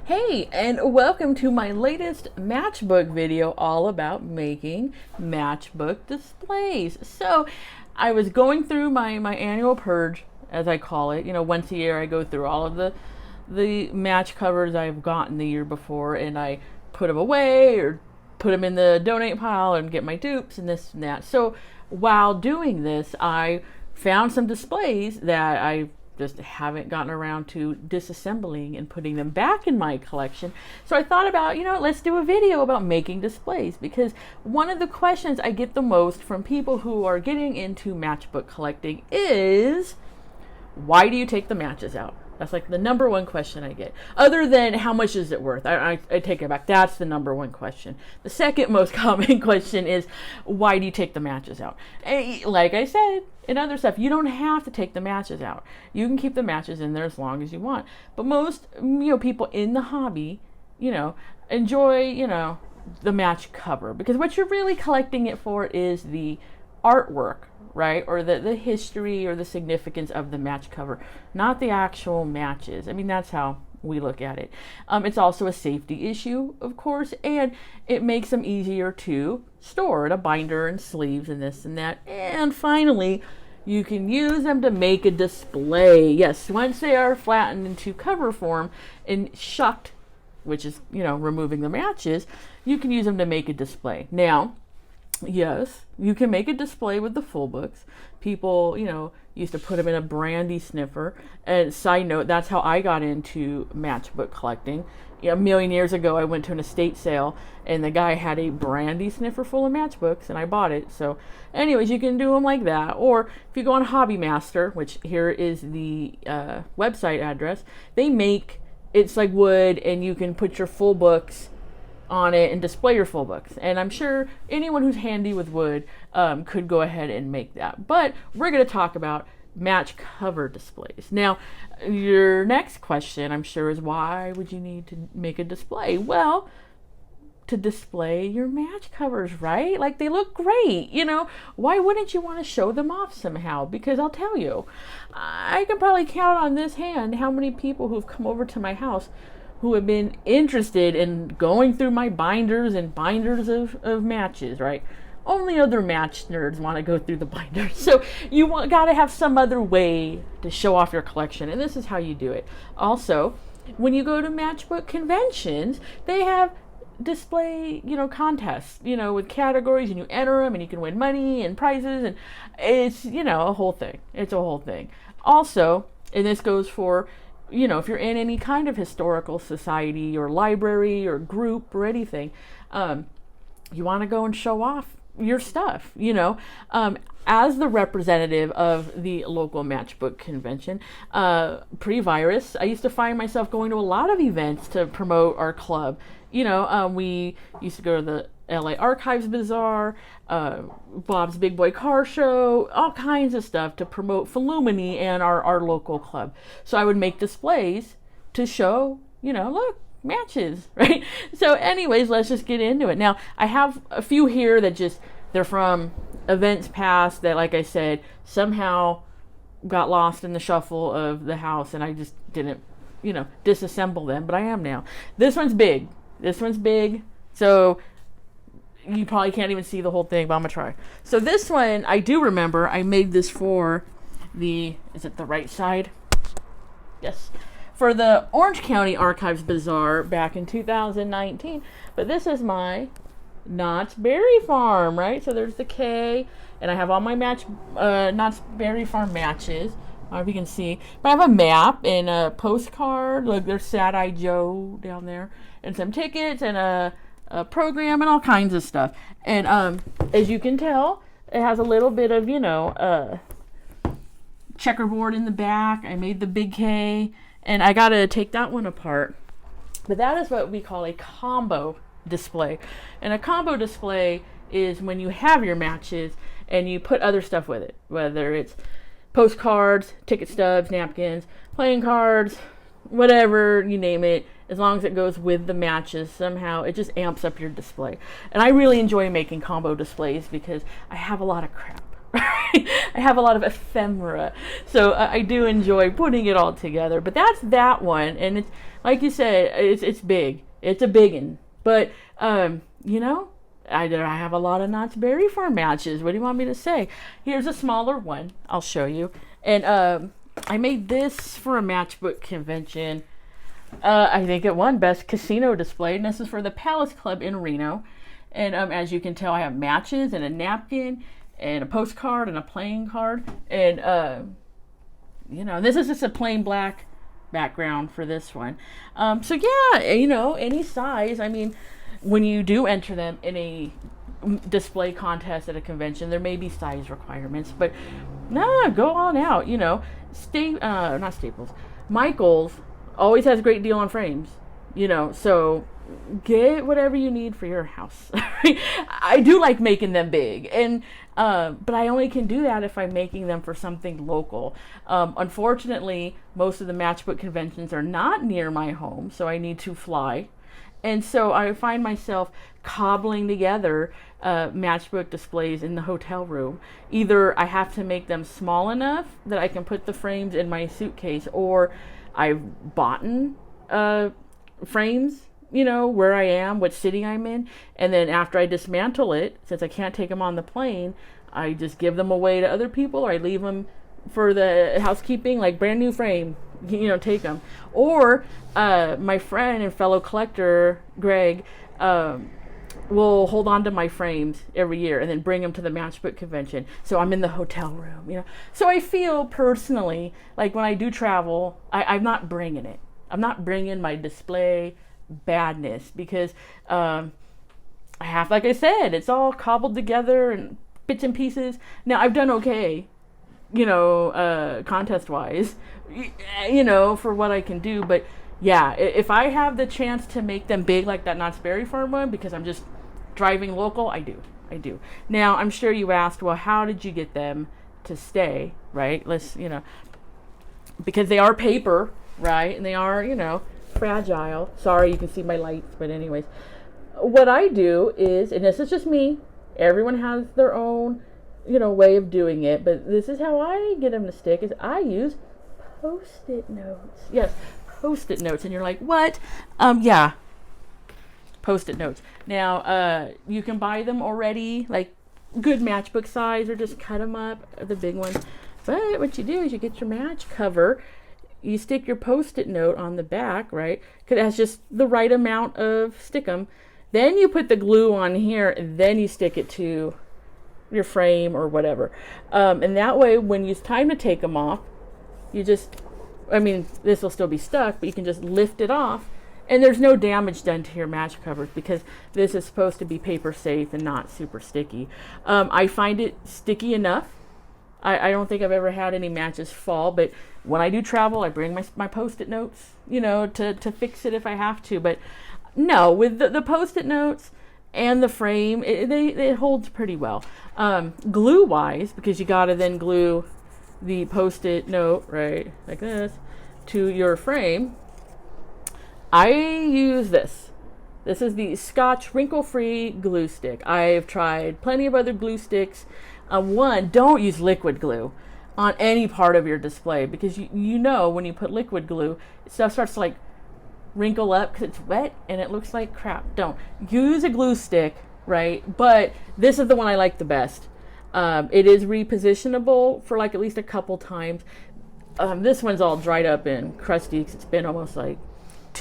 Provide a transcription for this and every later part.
Hey, and welcome to my latest Matchbook video all about making matchbook displays. So I was going through my annual purge, as I call it. You know, once a year I go through all of the match covers I've gotten the year before, and I put them away or put them in the donate pile and get my dupes and this and that. So while doing this, I found some displays that I just haven't gotten around to disassembling and putting them back in my collection. So I thought about, let's do a video about making displays, because one of the questions I get the most from people who are getting into matchbook collecting is, why do you take the matches out? That's like the number one question I get. Other than how much is it worth? I take it back. That's the number one question. The second most common question is, why do you take the matches out? Like I said, in other stuff, you don't have to take the matches out. You can keep the matches in there as long as you want. But most, people in the hobby, enjoy, the match cover, because what you're really collecting it for is the artwork, right? Or the history or the significance of the match cover, not the actual matches. I mean, that's how we look at it. It's also a safety issue, of course, and it makes them easier to store in a binder and sleeves and this and that. And finally, you can use them to make a display. Yes, once they are flattened into cover form and shucked, which is, removing the matches, you can use them to make a display. Now, yes, you can make a display with the full books. People, used to put them in a brandy sniffer. And side note, that's how I got into matchbook collecting. A million years ago, I went to an estate sale, and the guy had a brandy sniffer full of matchbooks, and I bought it. So anyways, you can do them like that. Or if you go on Hobby Master, which here is the website address, they make, it's like wood, and you can put your full books on it and display your full books. And I'm sure anyone who's handy with wood could go ahead and make that. But we're going to talk about match cover displays. Now, your next question, I'm sure, is why would you need to make a display? Well, to display your match covers, right? Like, they look great, Why wouldn't you want to show them off somehow? Because I'll tell you, I can probably count on this hand how many people who've come over to my house who have been interested in going through my binders and binders of matches, right? Only other match nerds want to go through the binders. So you got to have some other way to show off your collection, and this is how you do it. Also, when you go to matchbook conventions, they have display, contests, with categories, and you enter them, and you can win money and prizes, and it's, a whole thing. It's a whole thing. Also, and this goes for, if you're in any kind of historical society or library or group or anything, you want to go and show off your stuff, as the representative of the local matchbook convention, pre-virus, I used to find myself going to a lot of events to promote our club. We used to go to the LA Archives Bazaar, Bob's Big Boy Car Show, all kinds of stuff to promote Filumini and our local club. So I would make displays to show, look, matches, right? So anyways, let's just get into it. Now, I have a few here that they're from events past that, like I said, somehow got lost in the shuffle of the house, and I just didn't, disassemble them, but I am now. This one's big. So you probably can't even see the whole thing, but I'm gonna try. So this one, I do remember, I made this for is it the right side? Yes. For the Orange County Archives Bazaar back in 2019. But this is my Knott's Berry Farm, right? So there's the K, and I have all my Knott's Berry Farm matches. I don't know if you can see. But I have a map and a postcard. Look, there's Sad Eye Joe down there. And some tickets and a program and all kinds of stuff. And as you can tell, it has a little bit of, checkerboard in the back. I made the big K, and I got to take that one apart. But that is what we call a combo display. And a combo display is when you have your matches and you put other stuff with it, whether it's postcards, ticket stubs, napkins, playing cards, whatever, you name it. As long as it goes with the matches, somehow it just amps up your display. And I really enjoy making combo displays because I have a lot of crap. I have a lot of ephemera, so I do enjoy putting it all together. But that's that one, and it's like you said, it's big. It's a big one. But you know, I have a lot of Knott's Berry Farm matches. What do you want me to say? Here's a smaller one. I'll show you. And I made this for a Matchbook convention. I think it won Best Casino Display, and this is for the Palace Club in Reno. And as you can tell, I have matches and a napkin and a postcard and a playing card. And, you know, this is just a plain black background for this one. So, yeah, you know, any size. I mean, when you do enter them in a display contest at a convention, there may be size requirements. But, nah, go on out, you know. Not Staples. Michael's always has a great deal on frames, you know, so get whatever you need for your house. I do like making them big, and but I only can do that if I'm making them for something local. Unfortunately, most of the Matchbook conventions are not near my home, so I need to fly. And so I find myself cobbling together Matchbook displays in the hotel room. Either I have to make them small enough that I can put the frames in my suitcase, or I've bought frames, you know, where I am, what city I'm in, and then after I dismantle it, since I can't take them on the plane, I just give them away to other people, or I leave them for the housekeeping, like brand new frame, you know, take them. Or my friend and fellow collector, Greg, will hold on to my frames every year and then bring them to the Matchbook convention. So I'm in the hotel room, you know. So I feel personally like when I do travel, I'm not bringing it. I'm not bringing my display badness, because I have, like I said, it's all cobbled together and bits and pieces. Now I've done okay, you know, contest wise, you know, for what I can do. But yeah, if I have the chance to make them big like that Knott's Berry Farm one, because I'm just driving local, I do. Now, I'm sure you asked, well, how did you get them to stay, right? Let's, you know, because they are paper, right? And they are, you know, fragile. Sorry, you can see my lights, but anyways, what I do is, and this is just me, everyone has their own, you know, way of doing it, but this is how I get them to stick, is I use Post-it notes. Yes, Post-it notes. And you're like, what? Yeah, Post-it notes. Now, you can buy them already, like good Matchbook size, or just cut them up, the big ones. But what you do is you get your Matchcover, you stick your Post-it note on the back, right? Because it has just the right amount of stickum. Then you put the glue on here, and then you stick it to your frame or whatever. And that way, when it's time to take them off, you just, I mean, this will still be stuck, but you can just lift it off, and there's no damage done to your match covers, because this is supposed to be paper safe and not super sticky. I find it sticky enough. I don't think I've ever had any matches fall, but when I do travel, I bring my Post-it notes, you know, to fix it if I have to. But no, with the Post-it notes and the frame, it holds pretty well. Glue wise, because you gotta then glue the Post-it note, right, like this, to your frame, I use this. This is the Scotch wrinkle-free glue stick. I've tried plenty of other glue sticks. One, don't use liquid glue on any part of your display, because you know when you put liquid glue, stuff starts to like wrinkle up because it's wet and it looks like crap. Don't. Use a glue stick, right? But this is the one I like the best. It is repositionable for like at least a couple times. This one's all dried up and crusty because it's been almost like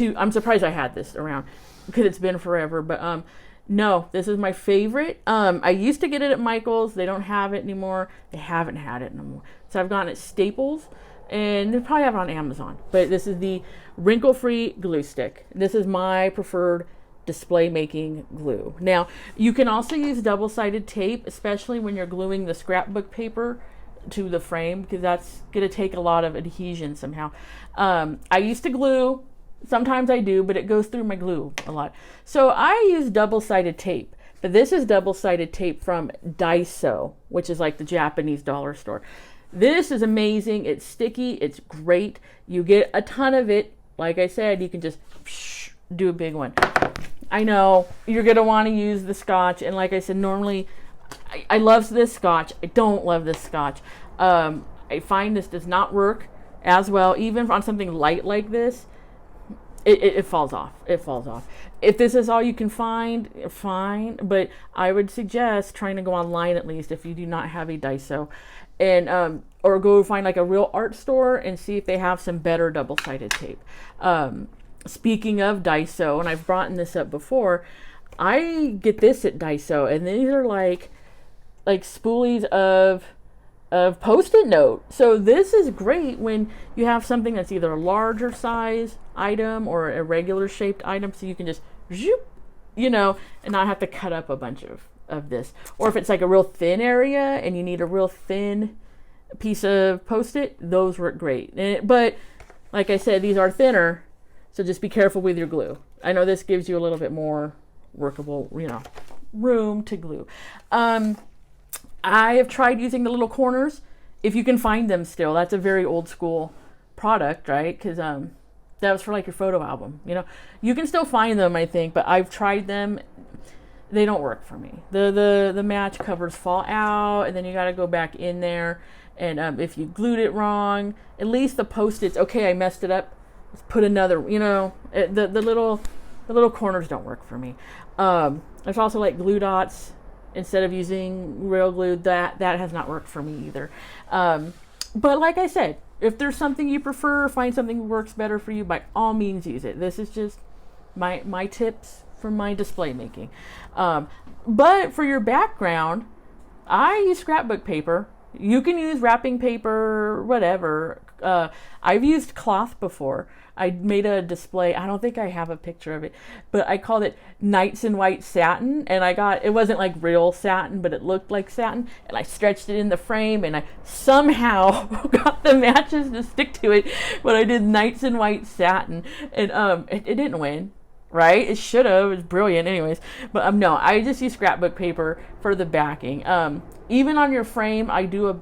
I'm surprised I had this around because it's been forever. But no, this is my favorite. I used to get it at Michael's. They don't have it anymore. They haven't had it no more. So I've gotten it at Staples, and they probably have it on Amazon. But this is the wrinkle-free glue stick. This is my preferred display making glue. Now, you can also use double-sided tape, especially when you're gluing the scrapbook paper to the frame, because that's going to take a lot of adhesion somehow. I used to glue. Sometimes I do, but it goes through my glue a lot. So I use double-sided tape. But this is double-sided tape from Daiso, which is like the Japanese dollar store. This is amazing. It's sticky. It's great. You get a ton of it. Like I said, you can just do a big one. I know you're going to want to use the Scotch. And like I said, normally I love this scotch. I don't love this scotch. I find this does not work as well, even on something light like this. It falls off. It falls off. If this is all you can find, fine. But I would suggest trying to go online at least if you do not have a Daiso, and or go find like a real art store and see if they have some better double-sided tape. Speaking of Daiso, and I've brought this up before, I get this at Daiso, and these are like spoolies of Post-it note. So this is great when you have something that's either a larger size item or a regular shaped item, so you can just zoop, you know, and not have to cut up a bunch of this. Or if it's like a real thin area and you need a real thin piece of Post-it, those work great. But like I said, these are thinner, so just be careful with your glue. I know this gives you a little bit more workable, you know, room to glue. I have tried using the little corners, if you can find them still. That's a very old school product, right? Because that was for like your photo album, you know. You can still find them, I think, but I've tried them. They don't work for me. The match covers fall out, and then you got to go back in there. And if you glued it wrong, at least the Post-its, okay, I messed it up. Let's put another, you know, the little corners don't work for me. There's also like glue dots. Instead of using real glue, that has not worked for me either. But like I said, if there's something you prefer, find something that works better for you, by all means use it. This is just my tips from my display making. But for your background, I use scrapbook paper. You can use wrapping paper, whatever. I've used cloth before. I made a display. I don't think I have a picture of it, but I called it Nights in White Satin. And it wasn't like real satin, but it looked like satin. And I stretched it in the frame, and I somehow got the matches to stick to it. But I did Nights in White Satin, and it didn't win. Right? It should have. It was brilliant anyways. But no, I just use scrapbook paper for the backing. Even on your frame, I do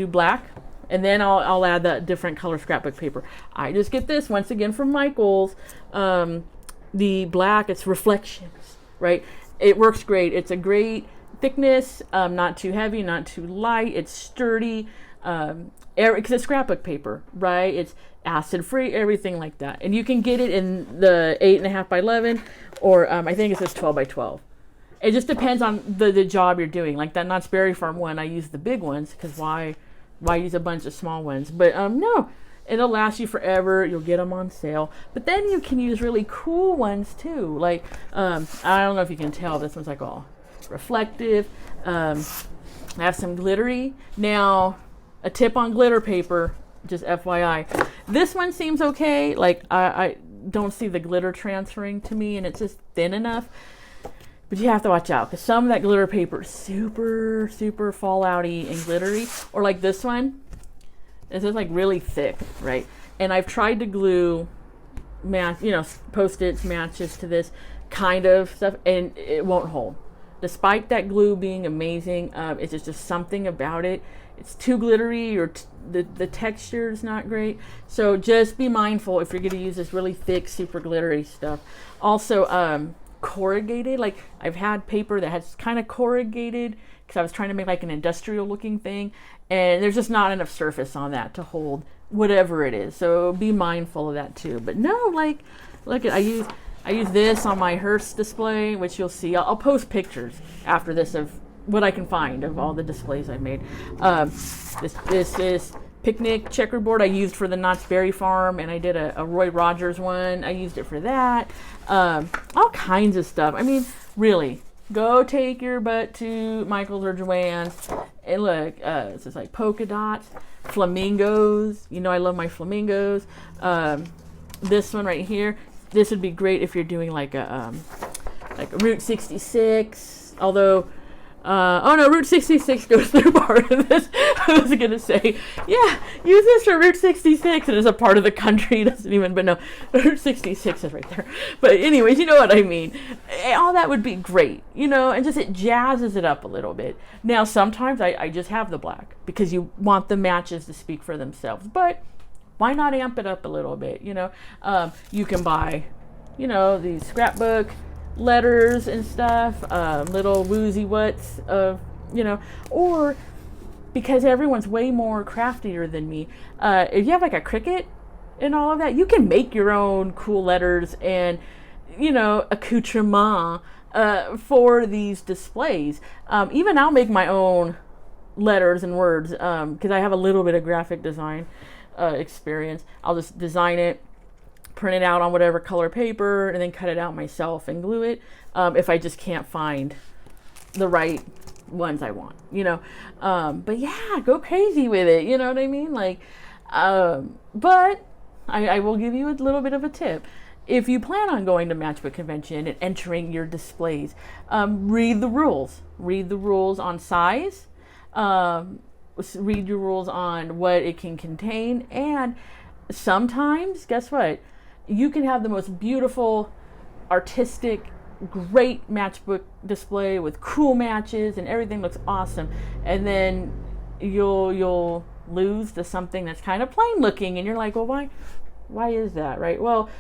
black, and then I'll add that different color scrapbook paper. I just get this once again from Michaels. The black, it's reflections, right? It works great. It's a great thickness, not too heavy, not too light. It's sturdy, because it's scrapbook paper, right? It's acid free, everything like that. And you can get it in the 8.5 by 11, or I think it says 12 by 12. It just depends on the job you're doing. Like that Knott's Berry Farm one, I use the big ones because why use a bunch of small ones? But no, it'll last you forever. You'll get them on sale. But then you can use really cool ones too. Like I don't know if you can tell, this one's like all reflective. I have some glittery. Now, a tip on glitter paper, just FYI. This one seems okay. Like I don't see the glitter transferring to me, and it's just thin enough. But you have to watch out, because some of that glitter paper is super, super fallouty and glittery. Or like this one, this is like really thick, right? And I've tried to glue Post-its, matches to this kind of stuff, and it won't hold. Despite that glue being amazing, it's just something about it. It's too glittery, or the texture is not great. So just be mindful if you're going to use this really thick, super glittery stuff. Also, corrugated, like I've had paper that has kind of corrugated because I was trying to make like an industrial looking thing, and there's just not enough surface on that to hold whatever it is. So be mindful of that too. But no, like look at I use this on my Hearst display, which you'll see. I'll post pictures after this of what I can find of all the displays I made. This is picnic checkerboard I used for the Knott's Berry Farm, and I did a Roy Rogers one. I used it for that. All kinds of stuff. I mean, really, go take your butt to Michael's or Joann's and look. It's just like polka dots, flamingos. You know, I love my flamingos. This one right here. This would be great if you're doing like a Route 66. Although, oh no, Route 66 goes through part of this. I was gonna say, yeah, use this for Route 66, and it's a part of the country. It doesn't even, but no, Route 66 is right there. But anyways, you know what I mean. All that would be great, you know, and just it jazzes it up a little bit. Now, sometimes I just have the black because you want the matches to speak for themselves, but why not amp it up a little bit, you know? You can buy, you know, these scrapbook letters and stuff, little woozy whats of, or because everyone's way more craftier than me. If you have like a Cricut and all of that, you can make your own cool letters and, accoutrement for these displays. Even I'll make my own letters and words because I have a little bit of graphic design experience. I'll just design it, print it out on whatever color paper, and then cut it out myself and glue it if I just can't find the right ones I want, but yeah, go crazy with it, you know what I mean? Like, but I will give you a little bit of a tip. If you plan on going to Matchbook convention and entering your displays, read the rules. Read the rules on size. Read your rules on what it can contain. And sometimes, guess what? You can have the most beautiful, artistic, great matchbook display with cool matches and everything looks awesome. And then you'll lose to something that's kind of plain looking. And you're like, well, why is that, right? Well,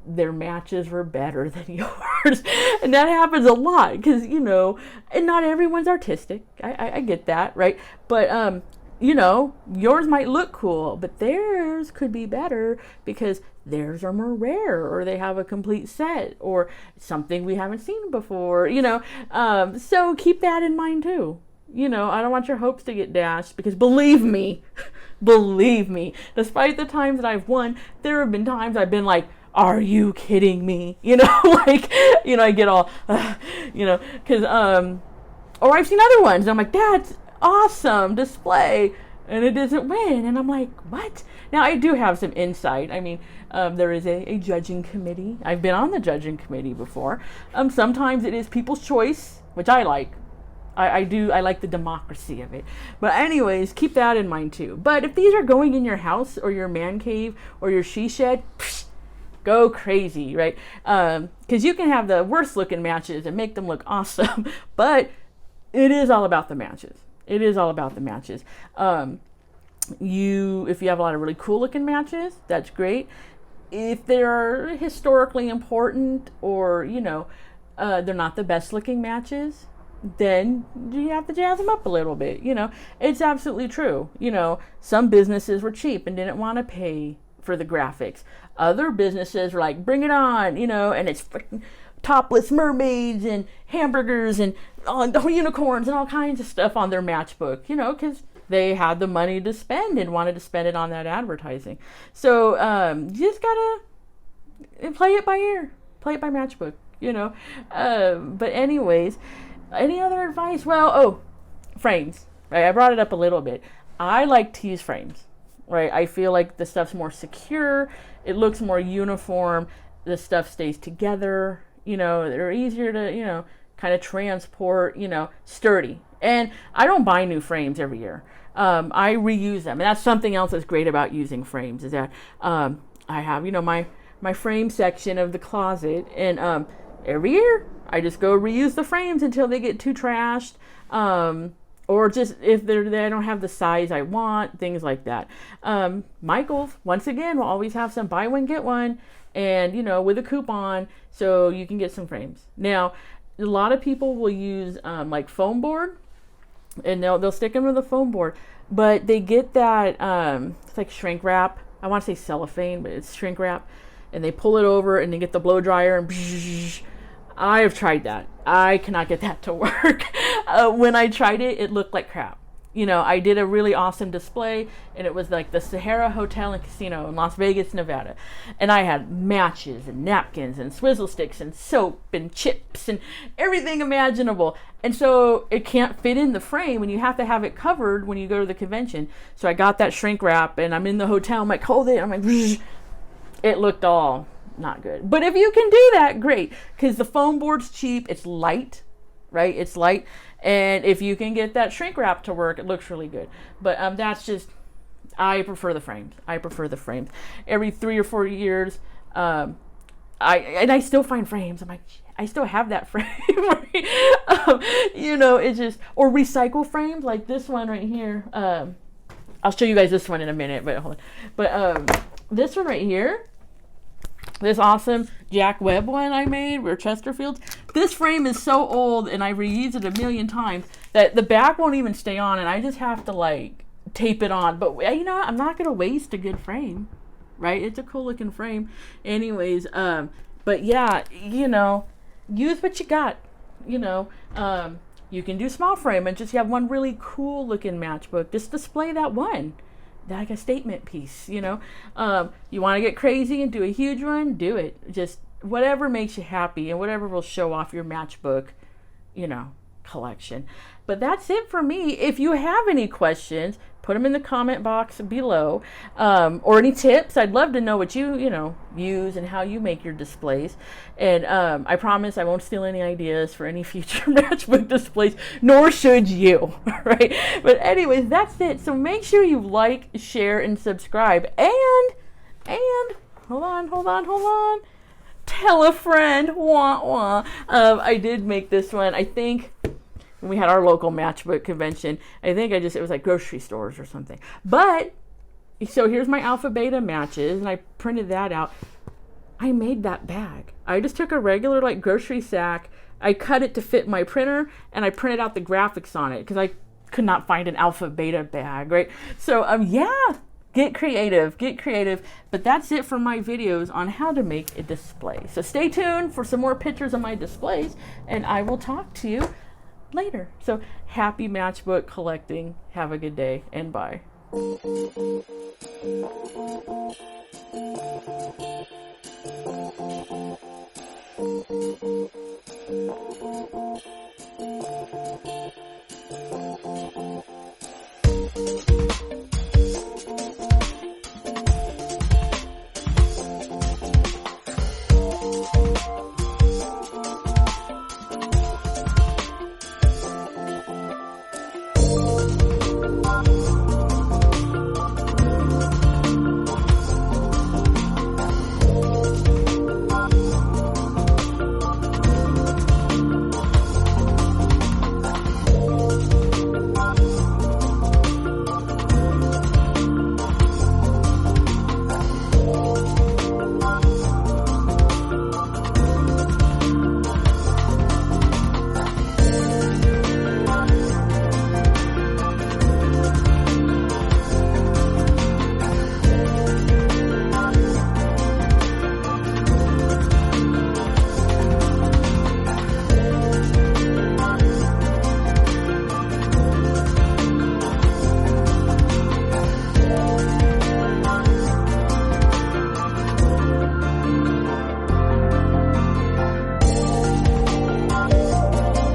their matches were better than yours. And that happens a lot because, and not everyone's artistic. I get that, right? But, yours might look cool, but theirs could be better because theirs are more rare, or they have a complete set, or something we haven't seen before, so keep that in mind too. I don't want your hopes to get dashed because believe me, despite the times that I've won, there have been times I've been like, are you kidding me? I get all, because, or I've seen other ones and I'm like, that's awesome display, and it doesn't win. And I'm like, what? Now, I do have some insight. I mean, there is a judging committee. I've been on the judging committee before. Sometimes it is people's choice, which I like. I like the democracy of it. But anyways, keep that in mind too. But if these are going in your house or your man cave or your she shed, go crazy, right? Because you can have the worst looking matches and make them look awesome. But it is all about the matches. It is all about the matches. If you have a lot of really cool looking matches, that's great. If they're historically important or, they're not the best looking matches, then you have to jazz them up a little bit. It's absolutely true. Some businesses were cheap and didn't want to pay for the graphics. Other businesses were like, bring it on, and it's freaking topless mermaids and hamburgers and unicorns and all kinds of stuff on their matchbook, because they had the money to spend and wanted to spend it on that advertising. So you just gotta play it by ear, play it by matchbook, but anyways, any other advice? Well, frames, right? I brought it up a little bit. I like to use frames, right? I feel like the stuff's more secure. It looks more uniform. The stuff stays together. They're easier to, kind of transport, sturdy. And I don't buy new frames every year. I reuse them. And that's something else that's great about using frames is that I have, my frame section of the closet. And every year I just go reuse the frames until they get too trashed. Or just if they don't have the size I want, things like that. Michael's, once again, will always have some buy one, get one. And, with a coupon, so you can get some frames. Now, a lot of people will use like foam board, and they'll stick them with a foam board, but they get that it's like shrink wrap. I want to say cellophane, but it's shrink wrap, and they pull it over and they get the blow dryer and I have tried that. I cannot get that to work. When I tried it, it looked like crap. I did a really awesome display, and it was like the Sahara Hotel and Casino in Las Vegas, Nevada. And I had matches and napkins and swizzle sticks and soap and chips and everything imaginable. And so it can't fit in the frame, and you have to have it covered when you go to the convention. So I got that shrink wrap, and I'm in the hotel. I'm like, hold it. I'm like, it looked all not good. But if you can do that, great. Because the foam board's cheap. It's light, right? It's light. And if you can get that shrink wrap to work, it looks really good. But that's just, I prefer the frames. Every 3 or 4 years, I still find frames. I'm like, I still have that frame. It's just, or recycle frames like this one right here. I'll show you guys this one in a minute, but hold on. But this one right here, this awesome Jack Webb one I made, or Chesterfield's. This frame is so old, and I reused it a million times, that the back won't even stay on, and I just have to like tape it on. But you know what? I'm not gonna waste a good frame, right? It's a cool looking frame. Anyways, but yeah, you know, use what you got. You know, you can do small frame and just have one really cool looking matchbook. Just display that one, like a statement piece, you know. You want to get crazy and do a huge one, do it. Just whatever makes you happy and whatever will show off your matchbook, you know, collection. But that's it for me. If you have any questions, put them in the comment box below, or any tips. I'd love to know what you know, use and how you make your displays. And I promise I won't steal any ideas for any future matchbook displays, nor should you, right? But anyways, that's it. So make sure you like, share, and subscribe. And hold on. Tell a friend. Wah wah. I did make this one, I think, when we had our local matchbook convention. I think it was like grocery stores or something. But so here's my alpha beta matches, and I printed that out. I made that bag. I just took a regular like grocery sack, I cut it to fit my printer, and I printed out the graphics on it because I could not find an alpha beta bag, right? So yeah, get creative. But that's it for my videos on how to make a display. So stay tuned for some more pictures of my displays, and I will talk to you later. So happy matchbook collecting. Have a good day, and bye.